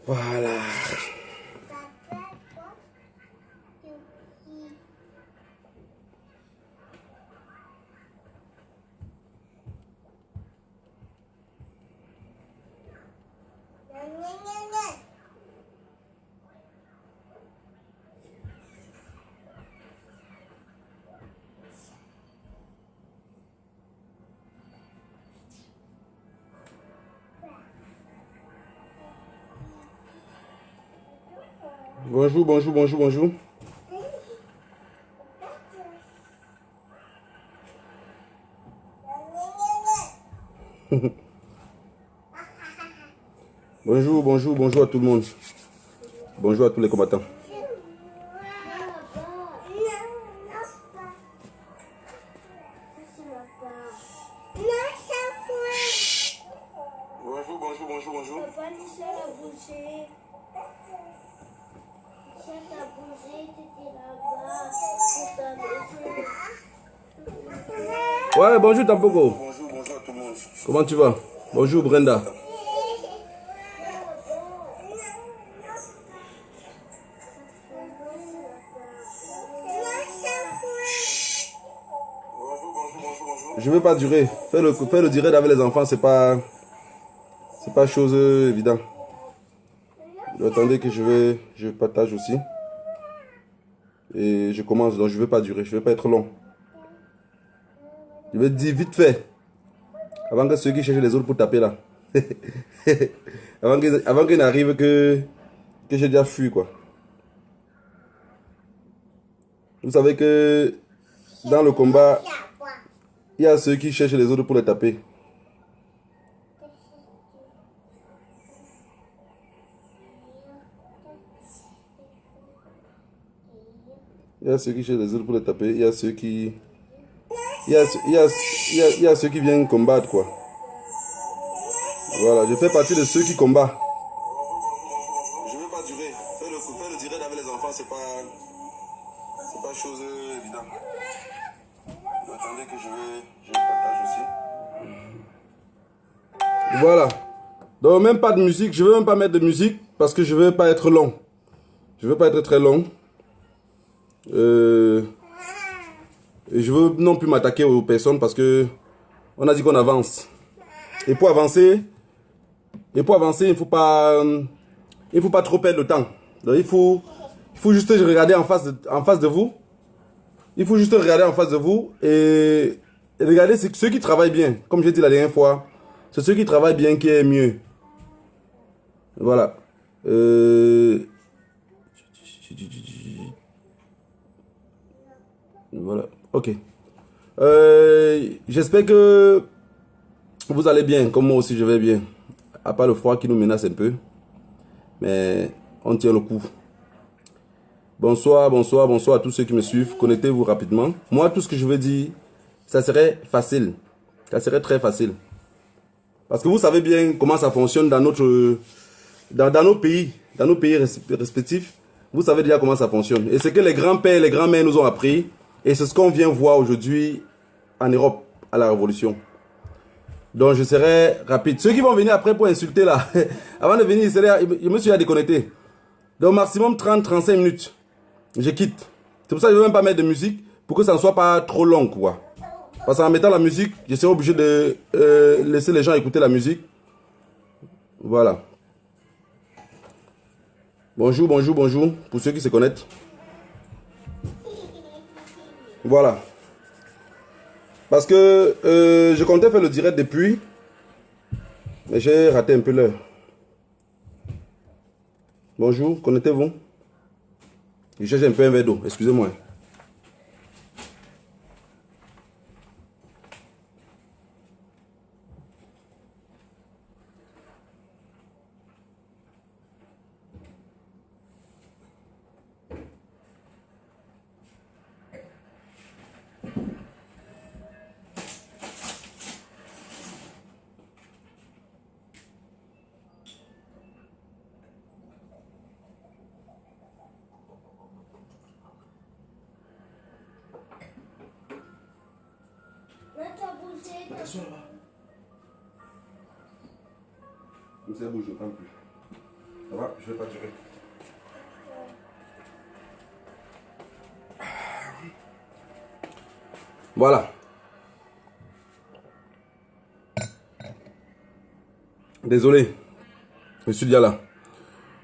Voilà. Bonjour, bonjour, bonjour, bonjour. Bonjour, bonjour, bonjour à tout le monde. Bonjour à tous les combattants. Bonjour, bonjour, bonjour, bonjour. Ouais, bonjour Tampoko. Bonjour, bonjour à tout le monde. Comment tu vas? Bonjour Brenda. Je veux pas durer. Faire le direct avec les enfants, c'est pas chose évidente. Attendez que je partage aussi. Et je commence, donc je veux pas durer, je veux pas être long. Je vais te dire vite fait. Avant que ceux qui cherchent les autres pour taper là. avant qu'il n'arrive que j'ai déjà fui quoi. Vous savez que dans le combat, il y a ceux qui cherchent les autres pour les taper. Il y a ceux qui cherchent les autres pour les taper. Il y a ceux qui... Il y a ceux qui viennent combattre quoi. Voilà, je fais partie de ceux qui combattent. Je veux pas durer. Faire le direct avec les enfants, c'est pas chose évidente. Attendez que je partage aussi. Voilà. Donc même pas de musique. Je veux même pas mettre de musique parce que je veux pas être long. Je veux pas être très long. Et je veux non plus m'attaquer aux personnes parce que on a dit qu'on avance. Et pour avancer, il faut pas trop perdre le temps. Donc il faut juste regarder en face de vous. Il faut juste regarder en face de vous et regarder ceux qui travaillent bien. Comme j'ai dit la dernière fois, c'est ceux qui travaillent bien qui est mieux. Voilà. Voilà. Ok. J'espère que vous allez bien, comme moi aussi je vais bien. À part le froid qui nous menace un peu. Mais on tient le coup. Bonsoir, bonsoir, bonsoir à tous ceux qui me suivent. Connectez-vous rapidement. Moi, tout ce que je veux dire, ça serait facile. Ça serait très facile. Parce que vous savez bien comment ça fonctionne dans nos pays respectifs. Vous savez déjà comment ça fonctionne. Et c'est que les grands-pères et les grands-mères nous ont appris. Et c'est ce qu'on vient voir aujourd'hui en Europe, à la Révolution. Donc je serai rapide. Ceux qui vont venir après pour insulter là, avant de venir, je me suis déconnecté. Donc maximum 30-35 minutes. Je quitte. C'est pour ça que je ne veux même pas mettre de musique pour que ça ne soit pas trop long quoi. Parce qu'en mettant la musique, je serai obligé de laisser les gens écouter la musique. Voilà. Bonjour, bonjour, bonjour pour ceux qui se connectent. Voilà. Parce que je comptais faire le direct depuis, mais j'ai raté un peu l'heure. Bonjour, connectez-vous. Je cherche un peu un verre d'eau, excusez-moi. Attention là-bas. Comme ça bouge, j'entends plus. Ça va, je vais pas durer. Voilà. Désolé. Je suis déjà là.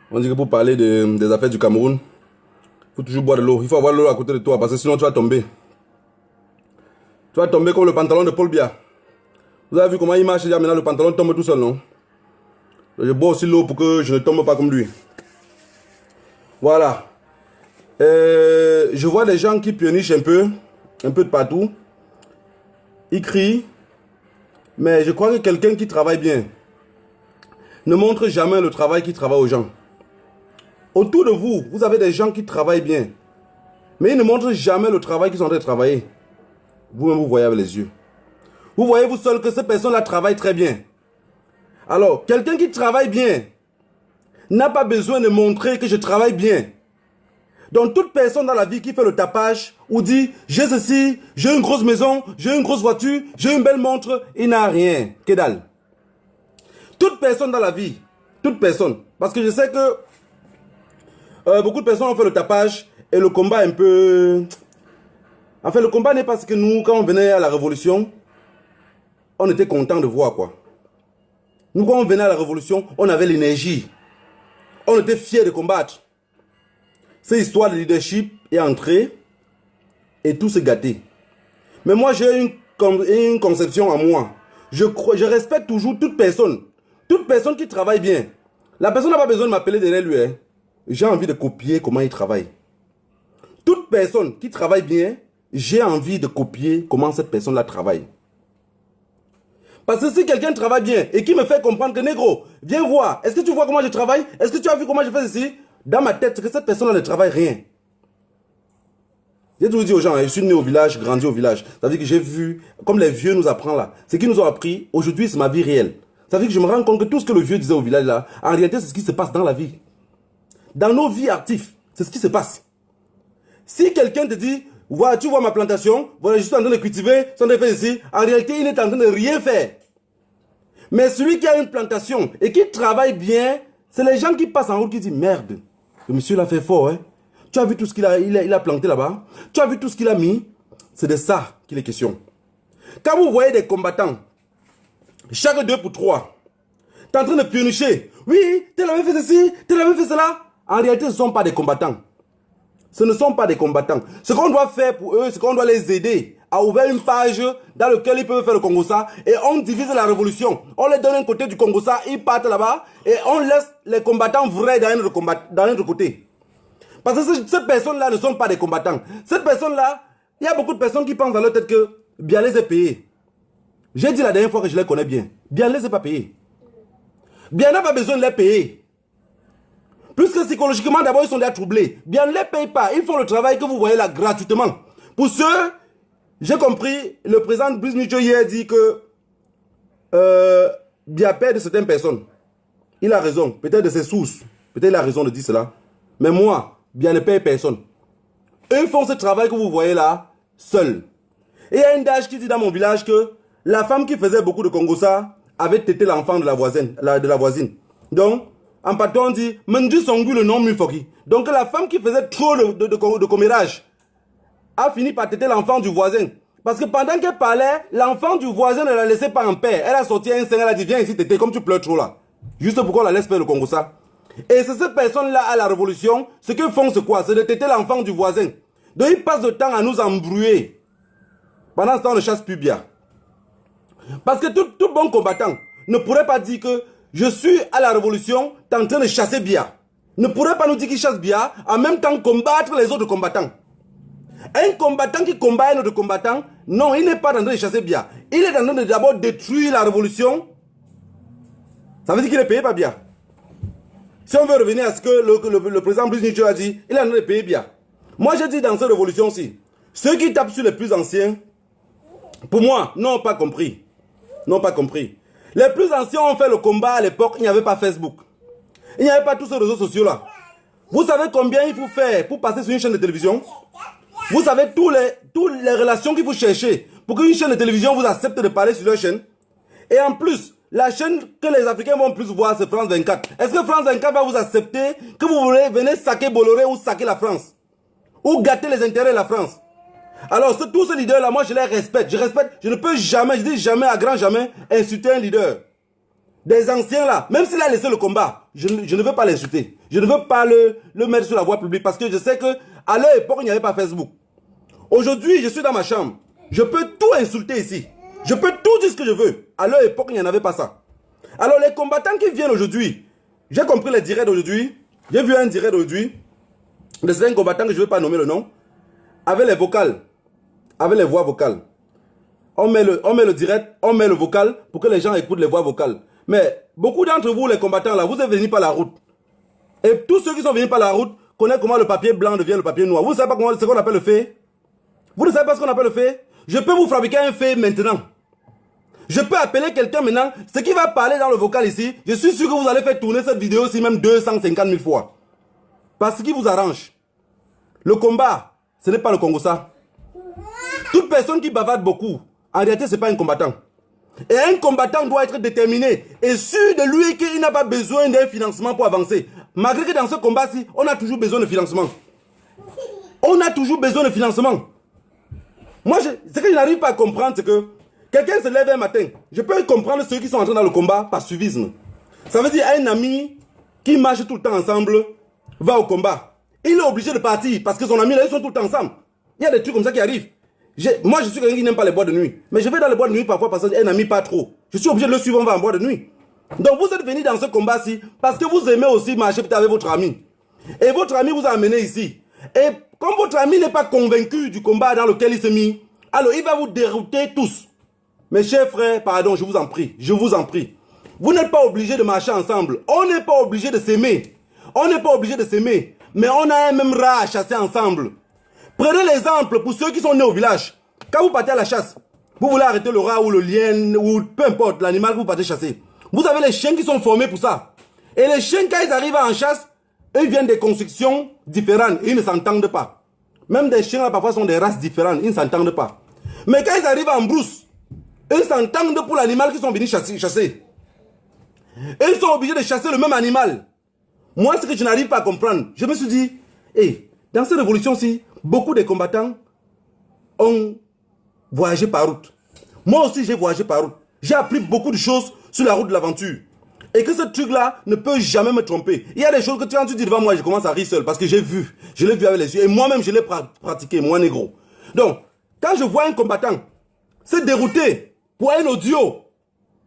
On dit que pour parler des affaires du Cameroun, il faut toujours boire de l'eau. Il faut avoir l'eau à côté de toi parce que sinon tu vas tomber. Tu vas tomber comme le pantalon de Paul Biya. Vous avez vu comment il marche déjà maintenant, le pantalon tombe tout seul, non? Je bois aussi l'eau pour que je ne tombe pas comme lui. Voilà. Je vois des gens qui pionnichent un peu de partout. Ils crient. Mais je crois que quelqu'un qui travaille bien ne montre jamais le travail qu'il travaille aux gens. Autour de vous, vous avez des gens qui travaillent bien. Mais ils ne montrent jamais le travail qu'ils sont en train de travailler. Vous-même, vous voyez avec les yeux. Vous voyez vous seul que ces personnes-là travaillent très bien. Alors, quelqu'un qui travaille bien n'a pas besoin de montrer que je travaille bien. Donc, toute personne dans la vie qui fait le tapage ou dit « j'ai ceci, j'ai une grosse maison, j'ai une grosse voiture, j'ai une belle montre », il n'a rien. Que dalle. Toute personne dans la vie, toute personne, parce que je sais que beaucoup de personnes ont fait le tapage et le combat un peu... Enfin, le combat n'est pas ce que nous, quand on venait à la révolution, on était content de voir quoi. Nous, quand on venait à la révolution, on avait l'énergie. On était fiers de combattre. Cette histoire de leadership est entrée et tout s'est gâté. Mais moi, j'ai une conception à moi. Je respecte toujours toute personne. Toute personne qui travaille bien. La personne n'a pas besoin de m'appeler derrière lui. Hein. J'ai envie de copier comment il travaille. Toute personne qui travaille bien, j'ai envie de copier comment cette personne-là travaille. Parce que si quelqu'un travaille bien et qui me fait comprendre que négro, viens voir, est-ce que tu vois comment je travaille? Est-ce que tu as vu comment je fais ceci? Dans ma tête, c'est que cette personne-là ne travaille rien. J'ai toujours dit aux gens, je suis né au village, grandi au village. Ça veut dire que j'ai vu, comme les vieux nous apprennent là, ce qu'ils nous ont appris, aujourd'hui c'est ma vie réelle. Ça veut dire que je me rends compte que tout ce que le vieux disait au village là, en réalité c'est ce qui se passe dans la vie. Dans nos vies actives, c'est ce qui se passe. Si quelqu'un te dit, voilà, tu vois ma plantation, voilà, je suis en train de cultiver, je suis en train de faire ici, en réalité il n'est en train de rien faire. Mais celui qui a une plantation et qui travaille bien, c'est les gens qui passent en route qui disent, merde, le monsieur l'a fait fort, hein. Tu as vu tout ce qu'il a planté là-bas? Tu as vu tout ce qu'il a mis? C'est de ça qu'il est question. Quand vous voyez des combattants, chaque 2 pour 3, tu es en train de pionnicher. Oui, tel avait fait ceci, tel avait fait cela. En réalité, ce ne sont pas des combattants. Ce ne sont pas des combattants. Ce qu'on doit faire pour eux, c'est qu'on doit les aider à ouvrir une page dans laquelle ils peuvent faire le Congo-Ça et on divise la révolution. On les donne un côté du Congo-Ça, ils partent là-bas et on laisse les combattants vrais dans notre côté. Parce que ces personnes-là ne sont pas des combattants. Ces personnes-là, il y a beaucoup de personnes qui pensent dans leur tête que bien les est payés. J'ai dit la dernière fois que je les connais bien. Bien les est pas payés. Bien n'a pas besoin de les payer. Puisque psychologiquement, d'abord, ils sont déjà troublés. Bien ne les paye pas. Ils font le travail que vous voyez là gratuitement. Pour ceux, j'ai compris, le président Brice Micho hier dit que Bien paie de certaines personnes. Il a raison. Peut-être de ses sources. Peut-être il a raison de dire cela. Mais moi, Bien ne paye personne. Eux ils font ce travail que vous voyez là, seuls. Et il y a une dage qui dit dans mon village que la femme qui faisait beaucoup de Congo-Ça avait tété l'enfant de la voisine. Donc, en patois, on dit, Mendu Songu le nom Mufoki. Donc, la femme qui faisait trop de commérage a fini par téter l'enfant du voisin. Parce que pendant qu'elle parlait, l'enfant du voisin ne la laissait pas en paix. Elle a sorti un sein, elle a dit, viens ici tété, comme tu pleures trop là. Juste pour qu'on la laisse faire le Congo-Ça. Et c'est ces personnes-là à la révolution, ce qu'ils font c'est quoi? C'est de téter l'enfant du voisin. Donc, ils passent le temps à nous embrouiller. Pendant ce temps, on ne chasse plus bien. Parce que tout bon combattant ne pourrait pas dire que je suis à la révolution, t'es en train de chasser Biya. Ne pourrait pas nous dire qu'il chasse Biya en même temps combattre les autres combattants. Un combattant qui combat un autre combattant, non, il n'est pas en train de chasser Biya. Il est en train de d'abord détruire la révolution. Ça veut dire qu'il est payé par Biya. Si on veut revenir à ce que le président Brice Micho a dit, il est en train de payer Biya. Moi, j'ai dit dans cette révolution-ci, ceux qui tapent sur les plus anciens, pour moi, n'ont pas compris. N'ont pas compris. Les plus anciens ont fait le combat à l'époque, il n'y avait pas Facebook. Il n'y avait pas tous ces réseaux sociaux-là. Vous savez combien il faut faire pour passer sur une chaîne de télévision? Vous savez toutes les relations qu'il faut chercher pour qu'une chaîne de télévision vous accepte de parler sur leur chaîne? Et en plus, la chaîne que les Africains vont plus voir, c'est France 24. Est-ce que France 24 va vous accepter que vous venez saquer Bolloré ou saquer la France? Ou gâter les intérêts de la France? Alors, tous ces leaders-là, moi, je les respecte. Je respecte, je ne peux jamais, je dis jamais, à grand jamais, insulter un leader. Des anciens là, même s'il a laissé le combat, je ne veux pas l'insulter. Je ne veux pas le mettre sur la voie publique parce que je sais que à leur époque, il n'y avait pas Facebook. Aujourd'hui, je suis dans ma chambre. Je peux tout insulter ici. Je peux tout dire ce que je veux. À leur époque, il n'y en avait pas ça. Alors, les combattants qui viennent aujourd'hui, j'ai compris les directs d'aujourd'hui. J'ai vu un direct d'aujourd'hui. C'est un combattant que je ne veux pas nommer le nom. Avec les vocales. Avec les voix vocales. On met le direct, on met le vocal pour que les gens écoutent les voix vocales. Mais beaucoup d'entre vous, les combattants là, vous êtes venus par la route. Et tous ceux qui sont venus par la route connaissent comment le papier blanc devient le papier noir. Vous ne savez pas ce qu'on appelle le fait? Vous ne savez pas ce qu'on appelle le fait? Je peux vous fabriquer un fait maintenant. Je peux appeler quelqu'un maintenant. Ce qui va parler dans le vocal ici, je suis sûr que vous allez faire tourner cette vidéo ici même 250 000 fois. Parce qu'il vous arrange. Le combat, ce n'est pas le Congo ça. Toute personne qui bavarde beaucoup, en réalité, ce n'est pas un combattant. Et un combattant doit être déterminé et sûr de lui qu'il n'a pas besoin d'un financement pour avancer. Malgré que dans ce combat-ci, on a toujours besoin de financement. On a toujours besoin de financement. Moi, ce que je n'arrive pas à comprendre, c'est que quelqu'un se lève un matin. Je peux comprendre ceux qui sont entrés dans le combat par suivisme. Ça veut dire un ami qui marche tout le temps ensemble va au combat. Il est obligé de partir parce que son ami là, ils sont tout le temps ensemble. Il y a des trucs comme ça qui arrivent. Moi, je suis quelqu'un qui n'aime pas les boîtes de nuit. Mais je vais dans les boîtes de nuit parfois parce qu'un ami pas trop. Je suis obligé de le suivre, on va en boîte de nuit. Donc, vous êtes venu dans ce combat-ci parce que vous aimez aussi marcher peut-être avec votre ami. Et votre ami vous a amené ici. Et comme votre ami n'est pas convaincu du combat dans lequel il s'est mis, alors il va vous dérouter tous. Mes chers frères, pardon, je vous en prie. Je vous en prie. Vous n'êtes pas obligés de marcher ensemble. On n'est pas obligé de s'aimer. On n'est pas obligé de s'aimer. Mais on a un même rat à chasser ensemble. Prenez l'exemple pour ceux qui sont nés au village. Quand vous partez à la chasse, vous voulez arrêter le rat ou le lion ou peu importe l'animal que vous partez chasser. Vous avez les chiens qui sont formés pour ça. Et les chiens, quand ils arrivent en chasse, ils viennent des constructions différentes et ils ne s'entendent pas. Même des chiens là, parfois sont des races différentes, ils ne s'entendent pas. Mais quand ils arrivent en brousse, ils s'entendent pour l'animal qu'ils sont venus chasser. Et ils sont obligés de chasser le même animal. Moi, ce que je n'arrive pas à comprendre, je me suis dit, hey, dans cette révolution-ci, beaucoup de combattants ont voyagé par route. Moi aussi, j'ai voyagé par route. J'ai appris beaucoup de choses sur la route de l'aventure. Et que ce truc-là ne peut jamais me tromper. Il y a des choses que quand tu dis devant moi, je commence à rire seul parce que j'ai vu. Je l'ai vu avec les yeux. Et moi-même, je l'ai pratiqué, moi, négro. Donc, quand je vois un combattant se dérouter pour un audio,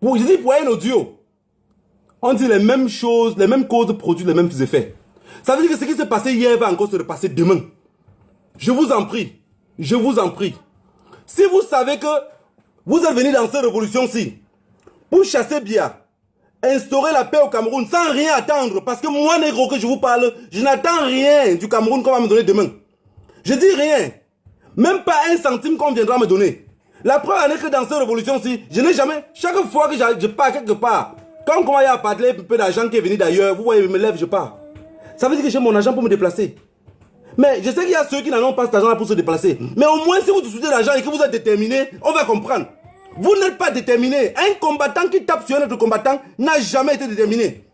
je dis pour un audio, on dit les mêmes choses, les mêmes causes produisent les mêmes effets. Ça veut dire que ce qui s'est passé hier va encore se repasser demain. Je vous en prie. Je vous en prie. Si vous savez que vous êtes venu dans cette révolution-ci pour chasser Biya, instaurer la paix au Cameroun sans rien attendre, parce que moi, négro, que je vous parle, je n'attends rien du Cameroun qu'on va me donner demain. Je dis rien. Même pas un centime qu'on viendra me donner. La preuve est que dans cette révolution-ci, je n'ai jamais, chaque fois que je pars quelque part, quand on commence à parler un peu d'argent qui est venu d'ailleurs, vous voyez, je me lève, je pars. Ça veut dire que j'ai mon argent pour me déplacer. Mais je sais qu'il y a ceux qui n'en ont pas cet argent pour se déplacer. Mais au moins, si vous souhaitez l'argent et que vous êtes déterminé, on va comprendre. Vous n'êtes pas déterminé. Un combattant qui tape sur un autre combattant n'a jamais été déterminé.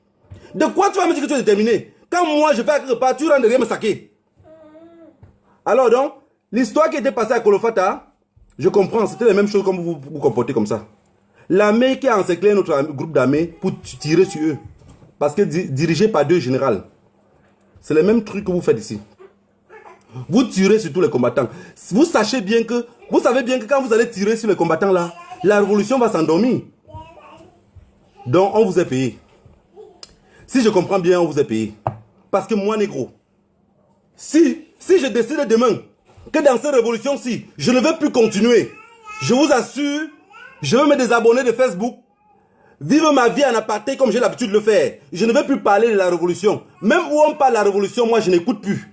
De quoi tu vas me dire que tu es déterminé? Quand moi, je vais à quelque part, tu rentres derrière me saquer. Alors donc, l'histoire qui était passée à Kolofata, je comprends, c'était la même chose comme vous vous comportez comme ça. L'armée qui a encerclé notre groupe d'armée pour tirer sur eux. Parce que dirigé par deux généraux. C'est le même truc que vous faites ici. Vous tirez sur tous les combattants. Vous savez bien que quand vous allez tirer sur les combattants là, la révolution va s'endormir. Donc on vous est payé. Si je comprends bien, on vous est payé. Parce que moi, négro, si je décide demain que dans cette révolution-ci, je ne veux plus continuer, je vous assure, je vais me désabonner de Facebook, vivre ma vie en aparté comme j'ai l'habitude de le faire. Je ne veux plus parler de la révolution. Même où on parle de la révolution, moi je n'écoute plus.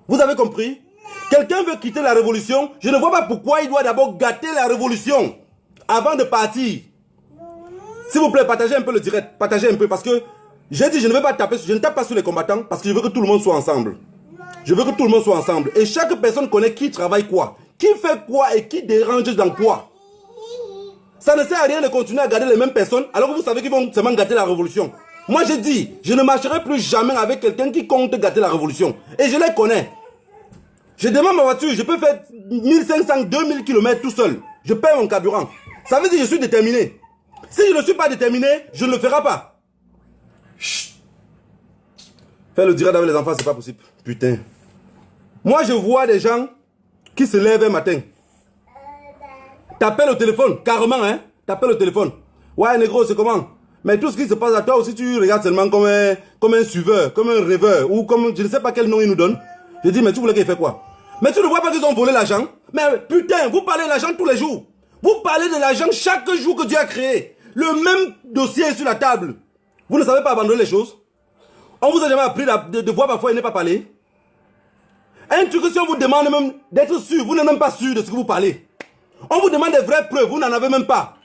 Vous avez compris? Quelqu'un veut quitter la révolution, je ne vois pas pourquoi il doit d'abord gâter la révolution avant de partir. S'il vous plaît, partagez un peu le direct, partagez un peu parce que j'ai dit je ne vais pas taper, je ne tape pas sur les combattants parce que je veux que tout le monde soit ensemble. Je veux que tout le monde soit ensemble. Et chaque personne connaît qui travaille quoi, qui fait quoi et qui dérange dans quoi. Ça ne sert à rien de continuer à garder les mêmes personnes alors que vous savez qu'ils vont seulement gâter la révolution. Moi, je dis, je ne marcherai plus jamais avec quelqu'un qui compte gâter la révolution. Et je les connais. Je demande ma voiture, je peux faire 1500, 2000 km tout seul. Je paye mon carburant. Ça veut dire que je suis déterminé. Si je ne suis pas déterminé, je ne le ferai pas. Chut. Faire le direct avec les enfants, c'est pas possible. Putain. Moi, je vois des gens qui se lèvent un matin. T'appelles au téléphone, carrément, hein. T'appelles au téléphone. Ouais, négro, c'est comment? Mais tout ce qui se passe à toi aussi, tu regardes seulement comme un suiveur, comme un rêveur, ou comme, je ne sais pas quel nom ils nous donnent. Je dis, mais tu voulais qu'il fait quoi? Mais tu ne vois pas qu'ils ont volé l'argent? Mais putain, vous parlez de l'argent tous les jours. Vous parlez de l'argent chaque jour que Dieu a créé. Le même dossier est sur la table. Vous ne savez pas abandonner les choses? On vous a jamais appris de voir parfois et ne pas parler? Un truc que si on vous demande même d'être sûr, vous n'êtes même pas sûr de ce que vous parlez. On vous demande des vraies preuves, vous n'en avez même pas.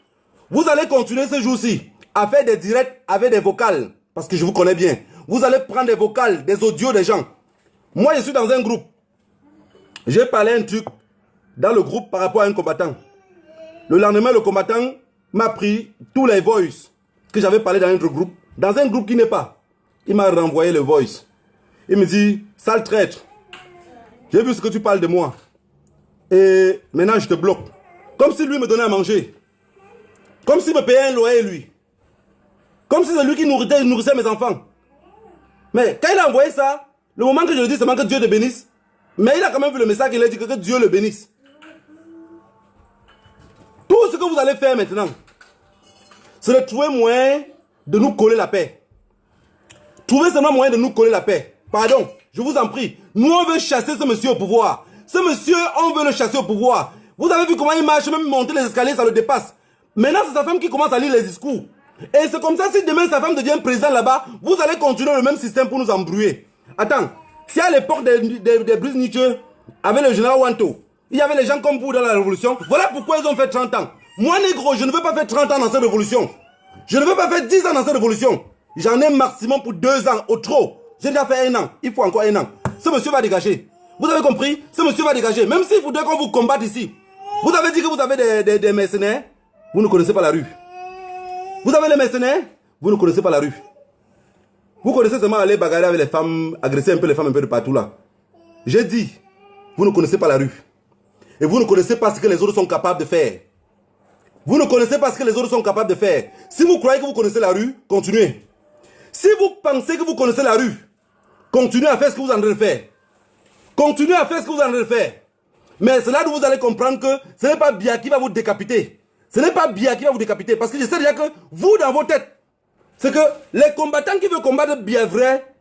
Vous allez continuer ce jour-ci à faire des directs avec des vocales, parce que je vous connais bien. Vous allez prendre des vocales, des audios des gens. Moi, je suis dans un groupe. J'ai parlé un truc dans le groupe par rapport à un combattant. Le lendemain, le combattant m'a pris tous les voices que j'avais parlé dans un autre groupe, dans un groupe qui n'est pas. Il m'a renvoyé le voice. Il me dit, sale traître, j'ai vu ce que tu parles de moi. Et maintenant, je te bloque. Comme si lui me donnait à manger. Comme s'il me payait un loyer, lui. Comme si c'est lui qui nourrissait mes enfants. Mais quand il a envoyé ça, le moment que je lui dis seulement que Dieu te bénisse, mais il a quand même vu le message, il a dit que Dieu le bénisse. Tout ce que vous allez faire maintenant, c'est de trouver moyen de nous coller la paix. Trouvez seulement moyen de nous coller la paix. Pardon, je vous en prie. Nous, on veut chasser ce monsieur au pouvoir. Ce monsieur, on veut le chasser au pouvoir. Vous avez vu comment il marche, même monter les escaliers, ça le dépasse. Maintenant, c'est sa femme qui commence à lire les discours. Et c'est comme ça, si demain sa femme devient président là-bas, vous allez continuer le même système pour nous embrouiller. Attends, si à l'époque des Brice Nietzsche, avec le général Wanto, il y avait les gens comme vous dans la révolution, voilà pourquoi ils ont fait 30 ans. Moi, négro, je ne veux pas faire 30 ans dans cette révolution. Je ne veux pas faire 10 ans dans cette révolution. J'en ai maximum pour 2 ans, au trop. J'ai déjà fait 1 an, il faut encore 1 an. Ce monsieur va dégager. Vous avez compris? Ce monsieur va dégager. Même s'il faudrait qu'on vous combatte ici. Vous avez dit que vous avez des mercenaires. Vous ne connaissez pas la rue. Vous avez les mercenaires. Vous ne connaissez pas la rue. Vous connaissez seulement aller bagarrer avec les femmes, agresser un peu les femmes un peu de partout là. J'ai dit, vous ne connaissez pas la rue. Et vous ne connaissez pas ce que les autres sont capables de faire. Vous ne connaissez pas ce que les autres sont capables de faire. Si vous croyez que vous connaissez la rue, continuez. Si vous pensez que vous connaissez la rue, continuez à faire ce que vous êtes en train de faire. Continuez à faire ce que vous êtes en train de faire. Mais c'est là où vous allez comprendre que ce n'est pas Biya qui va vous décapiter. Ce n'est pas Biya qui va vous décapiter. Parce que je sais déjà que vous, dans vos têtes, c'est que les combattants qui veulent combattre Biya vrai,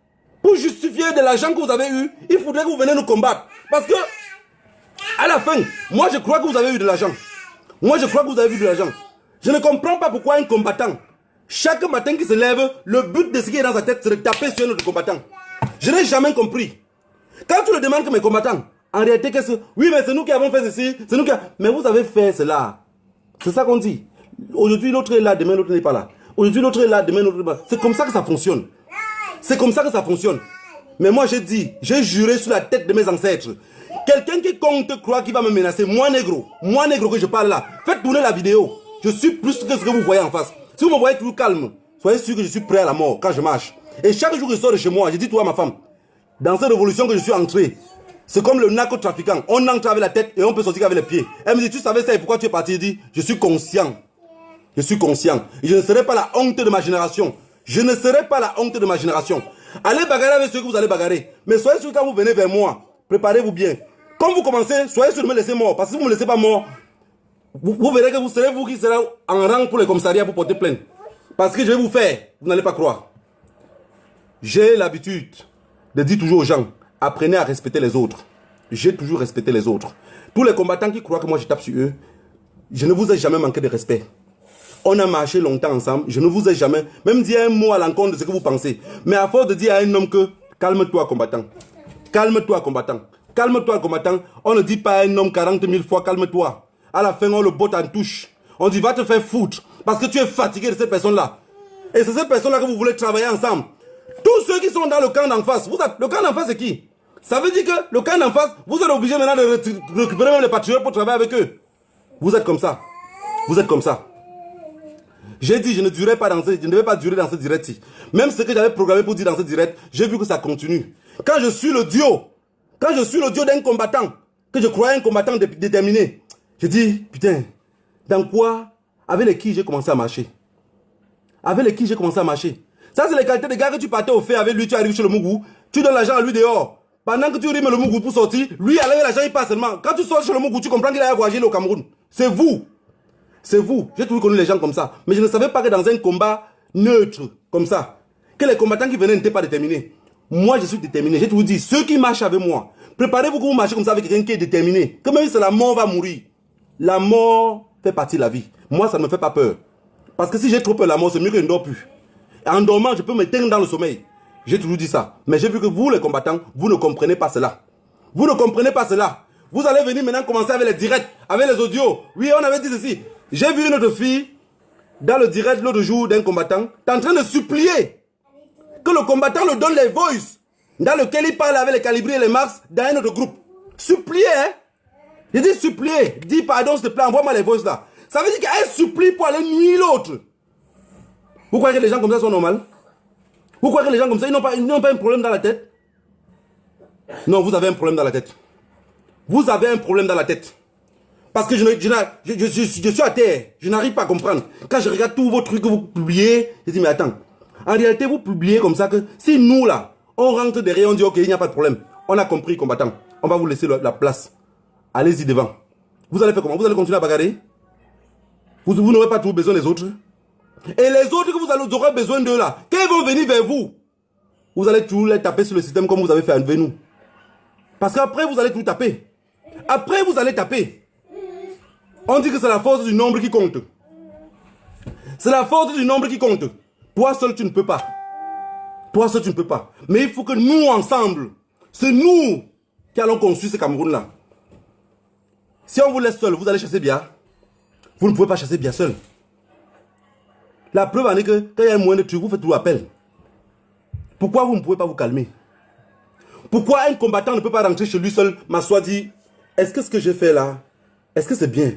pour justifier de l'argent que vous avez eu, il faudrait que vous veniez nous combattre. Parce que, à la fin, moi je crois que vous avez eu de l'argent. Moi je crois que vous avez eu de l'argent. Je ne comprends pas pourquoi un combattant, chaque matin qui se lève, le but de ce qui est dans sa tête, c'est de taper sur un autre combattant. Je n'ai jamais compris. Quand tu le demandes que mes combattants, en réalité, qu'est-ce que... Oui, mais c'est nous qui avons fait ceci, c'est nous qui... Mais vous avez fait cela. C'est ça qu'on dit. Aujourd'hui, l'autre est là, demain, l'autre n'est pas là. Aujourd'hui, l'autre est là, demain, l'autre n'est pas là. C'est comme ça que ça fonctionne. C'est comme ça que ça fonctionne. Mais moi, j'ai dit, j'ai juré sur la tête de mes ancêtres. Quelqu'un qui compte croit qu'il va me menacer, moi négro que je parle là, faites tourner la vidéo. Je suis plus que ce que vous voyez en face. Si vous me voyez toujours calme, soyez sûr que je suis prêt à la mort quand je marche. Et chaque jour que je sors de chez moi, je dis toi à ma femme, dans cette révolution que je suis entré, c'est comme le narcotrafiquant. On entre avec la tête et on peut sortir avec les pieds. Elle me dit, tu savais ça et pourquoi tu es parti? Je dis, je suis conscient. Je suis conscient. Et je ne serai pas la honte de ma génération. Je ne serai pas la honte de ma génération. Allez bagarrer avec ceux que vous allez bagarrer. Mais soyez sûr que quand vous venez vers moi, préparez-vous bien. Quand vous commencez, soyez sûr de me laisser mort. Parce que si vous ne me laissez pas mort, vous verrez que vous serez vous qui serez en rang pour les commissariats pour porter plainte. Parce que je vais vous faire, vous n'allez pas croire. J'ai l'habitude de dire toujours aux gens, apprenez à respecter les autres. J'ai toujours respecté les autres. Tous les combattants qui croient que moi je tape sur eux, je ne vous ai jamais manqué de respect. On a marché longtemps ensemble, je ne vous ai jamais même dit un mot à l'encontre de ce que vous pensez. Mais à force de dire à un homme que calme-toi combattant, calme-toi combattant, calme-toi combattant, on ne dit pas à un homme 40 000 fois calme-toi. À la fin on le botte en touche. On dit va te faire foutre parce que tu es fatigué de cette personne-là. Et c'est cette personne-là que vous voulez travailler ensemble. Tous ceux qui sont dans le camp d'en face, le camp d'en face c'est qui? Ça veut dire que le camp d'en face, vous êtes obligé maintenant de récupérer même les patriotes pour travailler avec eux. Vous êtes comme ça. Vous êtes comme ça. J'ai dit je ne durais pas je ne devais pas durer dans ce direct-ci. Même ce que j'avais programmé pour dire dans ce direct, j'ai vu que ça continue. Quand je suis le duo d'un combattant, que je croyais un combattant déterminé, je dis, putain, dans quoi, avec les qui j'ai commencé à marcher. Avec les qui j'ai commencé à marcher. Ça, c'est les qualités des gars que tu partais au fait avec lui, tu arrives chez le Mougou, tu donnes l'argent à lui dehors. Pendant que tu rimes le Mougou pour sortir, lui, avec l'argent, il passe seulement. Quand tu sors chez le Mougou, tu comprends qu'il a voyagé au Cameroun. C'est vous. C'est vous. J'ai toujours connu les gens comme ça. Mais je ne savais pas que dans un combat neutre, comme ça, que les combattants qui venaient n'étaient pas déterminés. Moi, je suis déterminé. J'ai toujours dit, ceux qui marchent avec moi, préparez-vous que vous marchez comme ça avec quelqu'un qui est déterminé. Que même si c'est la mort, va mourir. La mort fait partie de la vie. Moi, ça ne me fait pas peur. Parce que si j'ai trop peur de la mort, c'est mieux que je ne dors plus. En dormant, je peux me teindre dans le sommeil. J'ai toujours dit ça. Mais j'ai vu que vous, les combattants, vous ne comprenez pas cela. Vous ne comprenez pas cela. Vous allez venir maintenant commencer avec les directs, avec les audios. Oui, on avait dit ceci. J'ai vu une autre fille, dans le direct l'autre jour d'un combattant, t'es en train de supplier que le combattant le donne les voices, dans lequel il parle avec les Calibri et les Mars, dans un autre groupe. Supplier, hein. J'ai dit supplier. Dis pardon, s'il te plaît, envoie-moi les voices là. Ça veut dire qu'elle supplie pour aller nuire l'autre. Vous croyez que les gens comme ça sont normaux? Vous croyez que les gens comme ça, ils n'ont pas un problème dans la tête? Non, vous avez un problème dans la tête. Vous avez un problème dans la tête. Parce que je suis à terre. Je n'arrive pas à comprendre. Quand je regarde tous vos trucs que vous publiez, je dis, mais attends. En réalité, vous publiez comme ça que si nous, là, on rentre derrière, on dit, ok, il n'y a pas de problème. On a compris, combattant. On va vous laisser la place. Allez-y devant. Vous allez faire comment? Vous allez continuer à bagarrer? Vous n'aurez pas toujours besoin des autres? Et les autres que vous aurez besoin d'eux là, quand ils vont venir vers vous, vous allez toujours les taper sur le système comme vous avez fait avec nous. Parce qu'après, vous allez tout taper. Après, vous allez taper. On dit que c'est la force du nombre qui compte. C'est la force du nombre qui compte. Toi seul, tu ne peux pas. Toi seul, tu ne peux pas. Mais il faut que nous, ensemble, c'est nous qui allons construire ce Cameroun-là. Si on vous laisse seul, vous allez chasser Biya. Vous ne pouvez pas chasser Biya seul. La preuve en est que quand il y a un moyen de truc, vous faites tout appel. Pourquoi vous ne pouvez pas vous calmer? Pourquoi un combattant ne peut pas rentrer chez lui seul, m'asseoir, dire, est-ce que ce que j'ai fait là, est-ce que c'est bien?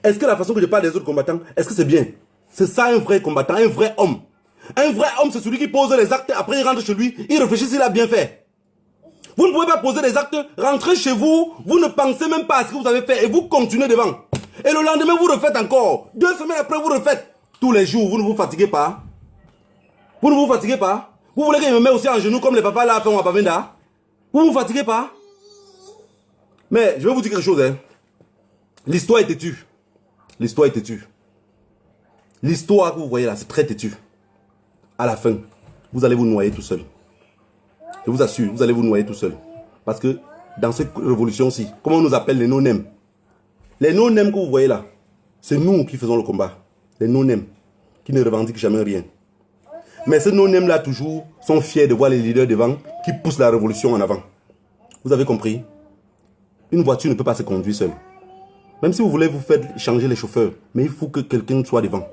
Est-ce que la façon que je parle des autres combattants, est-ce que c'est bien? C'est ça un vrai combattant, un vrai homme. Un vrai homme, c'est celui qui pose les actes, après il rentre chez lui, il réfléchit s'il a bien fait. Vous ne pouvez pas poser des actes, rentrer chez vous, vous ne pensez même pas à ce que vous avez fait et vous continuez devant. Et le lendemain, vous refaites encore. 2 semaines après, vous refaites. Tous les jours, vous ne vous fatiguez pas. Vous ne vous fatiguez pas. Vous voulez que je me mette aussi en genoux comme les papas là font à Pavenda? Vous ne vous fatiguez pas. Mais je vais vous dire quelque chose. Hein. L'histoire est têtue. L'histoire est têtue. L'histoire que vous voyez là, c'est très têtu. À la fin, vous allez vous noyer tout seul. Je vous assure, vous allez vous noyer tout seul. Parce que dans cette révolution-ci, comment on nous appelle les no-name? Les no-name que vous voyez là, c'est nous qui faisons le combat. Les no-name, qui ne revendiquent jamais rien. Mais ces no-name là toujours sont fiers de voir les leaders devant qui poussent la révolution en avant. Vous avez compris? Une voiture ne peut pas se conduire seule. Même si vous voulez vous faire changer les chauffeurs, mais il faut que quelqu'un soit devant.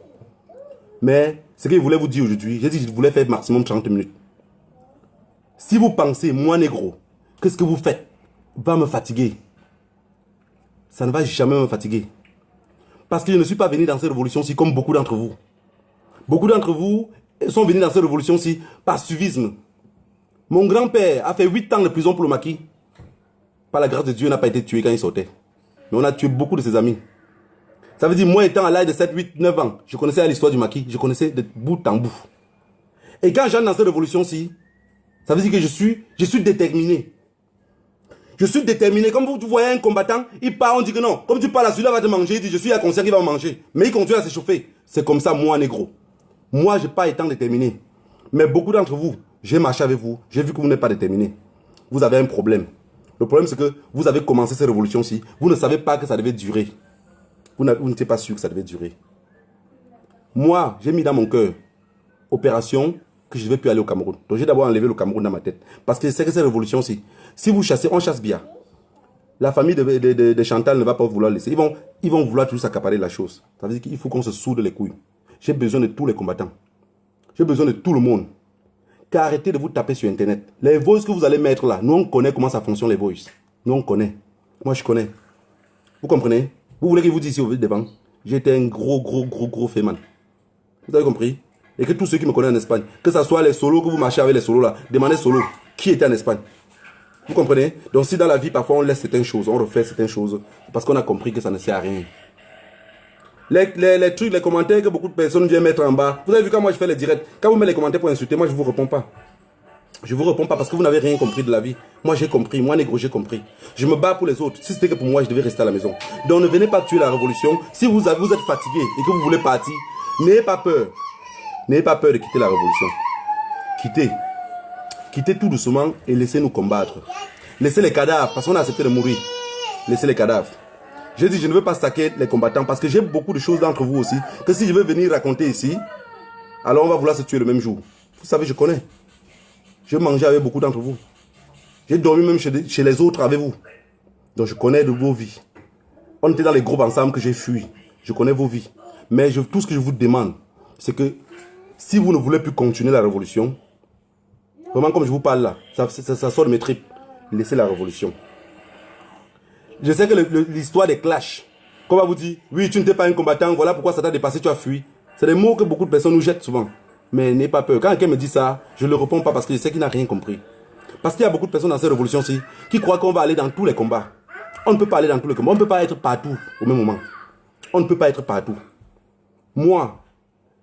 Mais ce que je voulais vous dire aujourd'hui, j'ai dit que je voulais faire maximum 30 minutes. Si vous pensez, moi négro, que ce que vous faites va me fatiguer, ça ne va jamais me fatiguer. Parce que je ne suis pas venu dans cette révolution-ci comme beaucoup d'entre vous. Beaucoup d'entre vous sont venus dans cette révolution-ci par suivisme. Mon grand-père a fait 8 ans de prison pour le maquis. Par la grâce de Dieu, il n'a pas été tué quand il sortait. Mais on a tué beaucoup de ses amis. Ça veut dire, moi étant à l'âge de 7, 8, 9 ans, je connaissais l'histoire du maquis. Je connaissais de bout en bout. Et quand j'entre dans cette révolution-ci, ça veut dire que je suis déterminé. Je suis déterminé. Comme vous voyez un combattant, il part, on dit que non. Comme tu parles à celui-là va te manger, il dit je suis à concert, il va me manger. Mais il continue à s'échauffer. C'est comme ça, moi, négro. Moi, je n'ai pas été déterminé. Mais beaucoup d'entre vous, j'ai marché avec vous, j'ai vu que vous n'êtes pas déterminé. Vous avez un problème. Le problème, c'est que vous avez commencé cette révolution-ci. Vous ne savez pas que ça devait durer. Vous n'étiez pas sûr que ça devait durer. Moi, j'ai mis dans mon cœur, opération, que je ne vais plus aller au Cameroun. Donc j'ai d'abord enlevé le Cameroun dans ma tête. Parce que c'est que cette révolution-ci, si vous chassez, on chasse bien. La famille de Chantal ne va pas vouloir laisser. Ils vont vouloir toujours s'accaparer la chose. Ça veut dire qu'il faut qu'on se soude les couilles. J'ai besoin de tous les combattants. J'ai besoin de tout le monde. Qu'arrêtez de vous taper sur Internet. Les voices que vous allez mettre là, nous on connaît comment ça fonctionne les voices. Nous on connaît. Moi je connais. Vous comprenez? Vous voulez que je vous dise ici au devant? J'étais un gros féman. Vous avez compris? Et que tous ceux qui me connaissent en Espagne, que ce soit les solos, que vous marchez avec les solos là, demandez solo qui était en Espagne. Vous comprenez? Donc si dans la vie, parfois on laisse certaines choses, on refait certaines choses, parce qu'on a compris que ça ne sert à rien. Les trucs, les commentaires que beaucoup de personnes viennent mettre en bas. Vous avez vu quand moi je fais les directs, quand vous mettez les commentaires pour insulter, moi je ne vous réponds pas. Je ne vous réponds pas parce que vous n'avez rien compris de la vie. Moi j'ai compris, moi négro j'ai compris. Je me bats pour les autres. Si c'était que pour moi, je devais rester à la maison. Donc ne venez pas tuer la révolution. Si vous êtes fatigué et que vous voulez partir, n'ayez pas peur. N'ayez pas peur de quitter la révolution. Quittez. Quittez tout doucement et laissez-nous combattre. Laissez les cadavres, parce qu'on a accepté de mourir. Laissez les cadavres. J'ai dit, je ne veux pas saquer les combattants, parce que j'ai beaucoup de choses d'entre vous aussi, que si je veux venir raconter ici, alors on va vouloir se tuer le même jour. Vous savez, je connais. J'ai mangé avec beaucoup d'entre vous. J'ai dormi même chez les autres avec vous. Donc je connais de vos vies. On était dans les groupes ensemble que j'ai fui. Je connais vos vies. Mais tout ce que je vous demande, c'est que si vous ne voulez plus continuer la révolution, vraiment comme je vous parle là, ça sort de mes tripes. Laissez la révolution. Je sais que l'histoire des clashs, qu'on va vous dire, oui, tu n'étais pas un combattant, voilà pourquoi ça t'a dépassé, tu as fui. C'est des mots que beaucoup de personnes nous jettent souvent. Mais n'ayez pas peur. Quand quelqu'un me dit ça, je ne le réponds pas parce que je sais qu'il n'a rien compris. Parce qu'il y a beaucoup de personnes dans cette révolution-ci qui croient qu'on va aller dans tous les combats. On ne peut pas aller dans tous les combats. On ne peut pas être partout au même moment. On ne peut pas être partout. Moi,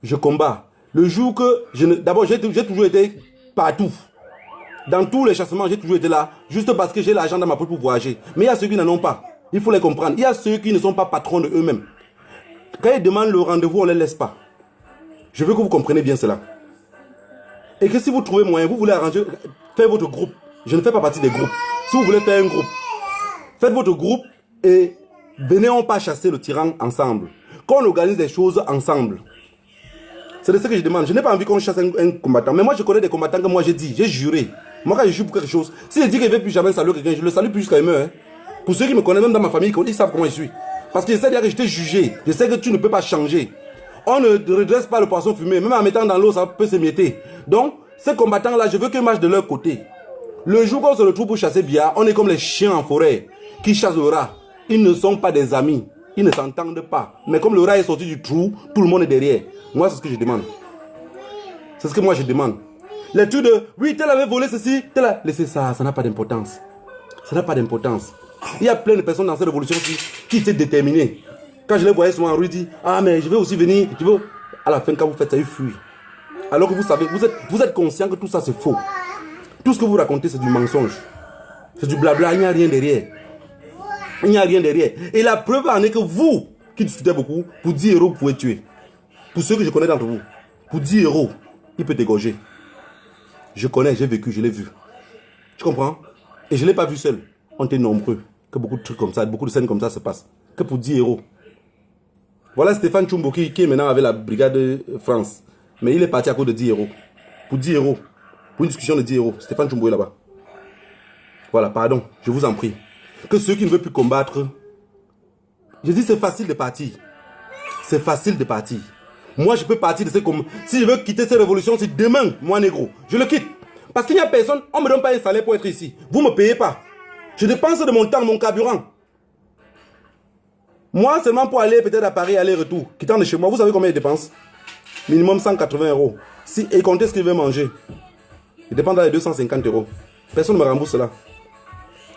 je combats. Le jour que d'abord, j'ai toujours été partout. Dans tous les chassements, j'ai toujours été là, juste parce que j'ai l'argent dans ma poche pour voyager. Mais il y a ceux qui n'en ont pas. Il faut les comprendre. Il y a ceux qui ne sont pas patrons de eux-mêmes. Quand ils demandent le rendez-vous, on ne les laisse pas. Je veux que vous compreniez bien cela. Et que si vous trouvez moyen, vous voulez arranger, faire votre groupe. Je ne fais pas partie des groupes. Si vous voulez faire un groupe, faites votre groupe et venez on pas chasser le tyran ensemble. Qu'on organise des choses ensemble. C'est de ce que je demande. Je n'ai pas envie qu'on chasse un combattant. Mais moi, je connais des combattants que moi j'ai dit, j'ai juré. Moi, quand je jure pour quelque chose, si je dis que je ne vais plus jamais saluer quelqu'un, je le salue plus jusqu'à il meurt. Hein. Pour ceux qui me connaissent, même dans ma famille, ils savent comment je suis. Parce que je sais dire que je t'ai jugé. Je sais que tu ne peux pas changer. On ne redresse pas le poisson fumé. Même en mettant dans l'eau, ça peut s'émietter. Donc, ces combattants-là, je veux qu'ils marchent de leur côté. Le jour qu'on se retrouve pour chasser Bia, on est comme les chiens en forêt qui chassent le rat. Ils ne sont pas des amis. Ils ne s'entendent pas. Mais comme le rat est sorti du trou, tout le monde est derrière. Moi, c'est ce que je demande. C'est ce que moi je demande. Les trucs de, oui, tel avait volé ceci, tel a... Laissez ça, ça n'a pas d'importance. Ça n'a pas d'importance. Il y a plein de personnes dans cette révolution qui étaient déterminées. Quand je les voyais souvent en rue, dire, ah, mais je vais aussi venir. Je veux... À la fin, quand vous faites ça, ils fuient. Alors que vous savez, vous êtes conscient que tout ça, c'est faux. Tout ce que vous racontez, c'est du mensonge. C'est du blabla, il n'y a rien derrière. Il n'y a rien derrière. Et la preuve en est que vous, qui discutez beaucoup, pour 10 euros, vous pouvez tuer. Pour ceux que je connais d'entre vous, pour 10 euros, il peut t'égorger. Je connais, j'ai vécu, je l'ai vu. Tu comprends? Et je ne l'ai pas vu seul. On était nombreux. Que beaucoup de trucs comme ça, beaucoup de scènes comme ça se passent. Que pour 10 euros. Voilà Stéphane Chumbo qui est maintenant avec la brigade France. Mais il est parti à cause de 10 euros. Pour 10 euros. Pour une discussion de 10 euros. Stéphane Chumbo est là-bas. Voilà, pardon, je vous en prie. Que ceux qui ne veulent plus combattre, je dis c'est facile de partir. C'est facile de partir. Moi, je peux partir de ce combat. Si je veux quitter cette révolution, c'est demain, moi, négro. Je le quitte. Parce qu'il n'y a personne, on ne me donne pas un salaire pour être ici. Vous ne me payez pas. Je dépense de mon temps, mon carburant. Moi, seulement pour aller peut-être à Paris, aller-retour, quittant de chez moi, vous savez combien je dépense? Minimum 180 euros. Et comptez ce qu'il veut manger. Il dépend dans les 250 euros. Personne ne me rembourse cela.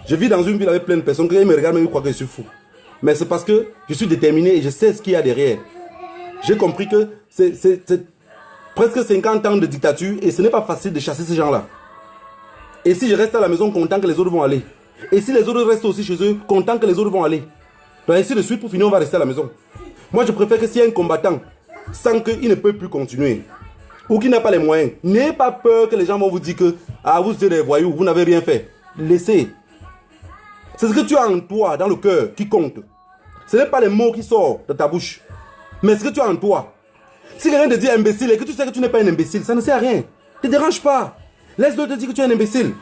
Je vis dans une ville avec plein de personnes qui me regardent et ils croient que je suis fou. Mais c'est parce que je suis déterminé et je sais ce qu'il y a derrière. J'ai compris que c'est presque 50 ans de dictature et ce n'est pas facile de chasser ces gens-là. Et si je reste à la maison content que les autres vont aller. Et si les autres restent aussi chez eux, content que les autres vont aller. Donc ainsi de suite, pour finir, on va rester à la maison. Moi, je préfère que s'il y a un combattant, sans qu'il ne peut plus continuer, ou qu'il n'a pas les moyens, n'ayez pas peur que les gens vont vous dire que ah, vous êtes des voyous, vous n'avez rien fait. Laissez. C'est ce que tu as en toi, dans le cœur, qui compte. Ce n'est pas les mots qui sortent de ta bouche, mais ce que tu as en toi. Si quelqu'un te dit imbécile et que tu sais que tu n'es pas un imbécile, ça ne sert à rien. Ne te dérange pas. Laisse-le te dire que tu es un imbécile.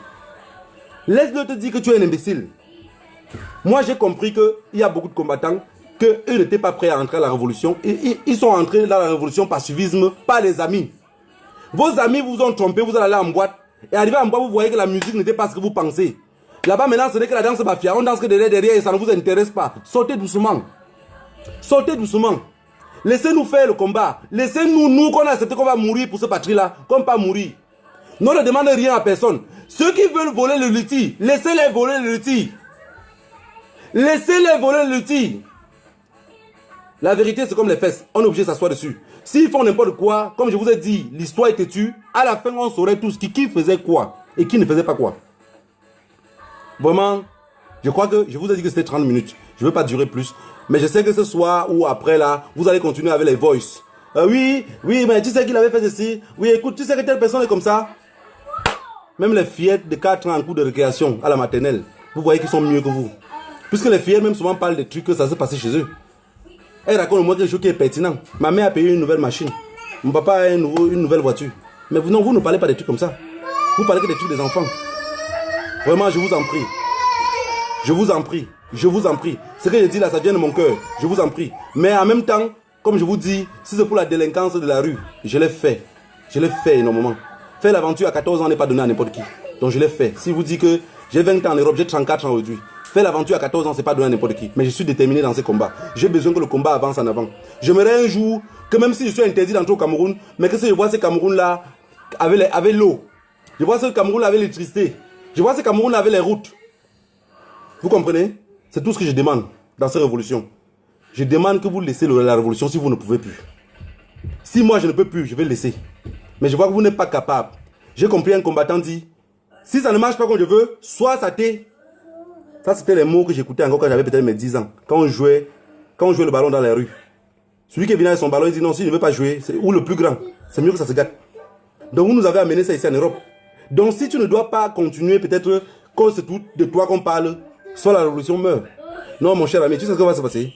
Laisse-le te dire que tu es un imbécile. Moi, j'ai compris qu'il y a beaucoup de combattants qu'eux n'étaient pas prêts à entrer à la révolution. Et ils sont entrés dans la révolution par suivisme, pas les amis. Vos amis vous ont trompé, vous allez aller en boîte. Et arrivé en boîte, vous voyez que la musique n'était pas ce que vous pensez. Là-bas, maintenant, ce n'est que la danse mafia. On danse que derrière et ça ne vous intéresse pas. Sortez doucement. Sortez doucement. Laissez-nous faire le combat. Laissez-nous, nous, qu'on a accepté qu'on va mourir pour ce patrie-là, qu'on pas mourir. Nous ne demandons rien à personne. Ceux qui veulent voler le lutille, laissez-les voler le lutille. Laissez-les voler le lutille. La vérité, c'est comme les fesses. On est obligé de s'asseoir dessus. S'ils font n'importe quoi, comme je vous ai dit, l'histoire est têtue. À la fin, on saurait tous qui faisait quoi et qui ne faisait pas quoi. Vraiment, je crois que je vous ai dit que c'était 30 minutes. Je ne veux pas durer plus. Mais je sais que ce soir ou après là, vous allez continuer avec les voices. Oui, mais tu sais qu'il avait fait ceci. Oui, écoute, tu sais que telle personne est comme ça. Même les fillettes de 4 ans en cours de récréation à la maternelle, vous voyez qu'ils sont mieux que vous. Puisque les fillettes même souvent parlent des trucs que ça s'est passé chez eux. Elles racontent au moins quelque chose qui est pertinent. Ma mère a payé une nouvelle machine. Mon papa a une nouvelle voiture. Mais vous ne parlez pas des trucs comme ça. Vous parlez que des trucs des enfants. Vraiment, je vous en prie. Je vous en prie. Je vous en prie. Ce que je dis là, ça vient de mon cœur. Je vous en prie. Mais en même temps, comme je vous dis, si c'est pour la délinquance de la rue, je l'ai fait. Je l'ai fait énormément. Faire l'aventure à 14 ans n'est pas donné à n'importe qui. Donc je l'ai fait. Si vous dites que j'ai 20 ans en Europe, j'ai 34 ans aujourd'hui. Faire l'aventure à 14 ans, c'est pas donné à n'importe qui. Mais je suis déterminé dans ce combat. J'ai besoin que le combat avance en avant. J'aimerais un jour que même si je suis interdit d'entrer au Cameroun, mais que si je vois ce Cameroun-là avec l'eau, je vois ce Cameroun-là avec l'électricité, je vois ce Cameroun-là avec les routes. Vous comprenez? C'est tout ce que je demande dans cette révolution. Je demande que vous laissez la révolution si vous ne pouvez plus. Si moi je ne peux plus, je vais laisser. Mais je vois que vous n'êtes pas capable. J'ai compris un combattant dit, si ça ne marche pas comme je veux, soit ça t'est. Ça c'était les mots que j'écoutais encore quand j'avais peut-être mes 10 ans. Quand on jouait le ballon dans les rues. Celui qui vient avec son ballon, il dit non, si je ne veux pas jouer, ou le plus grand, c'est mieux que ça se gâte. Donc vous nous avez amené ça ici en Europe. Donc si tu ne dois pas continuer, peut-être que c'est tout de toi qu'on parle, soit la révolution meurt. Non mon cher ami, tu sais ce qui va se passer?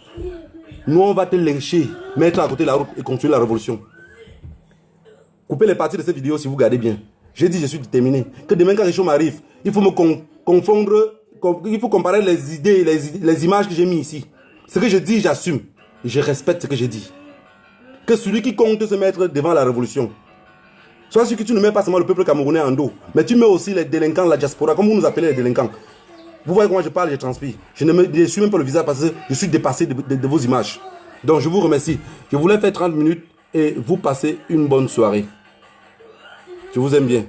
Nous on va te lyncher, mettre à côté de la route et continuer la révolution. Coupez les parties de cette vidéo si vous regardez bien. J'ai dit je suis déterminé. Que demain quand quelque chose m'arrive, il faut me confondre, il faut comparer les idées, les images que j'ai mis ici. Ce que je dis, j'assume. Et je respecte ce que j'ai dit. Que celui qui compte se mettre devant la révolution. Soit celui que tu ne mets pas seulement le peuple camerounais en dos, mais tu mets aussi les délinquants, la diaspora, comme vous nous appelez les délinquants. Vous voyez comment je parle, je transpire. Je ne suis même pas le visage parce que je suis dépassé de vos images. Donc je vous remercie. Je voulais faire 30 minutes et vous passez une bonne soirée. Je vous aime bien.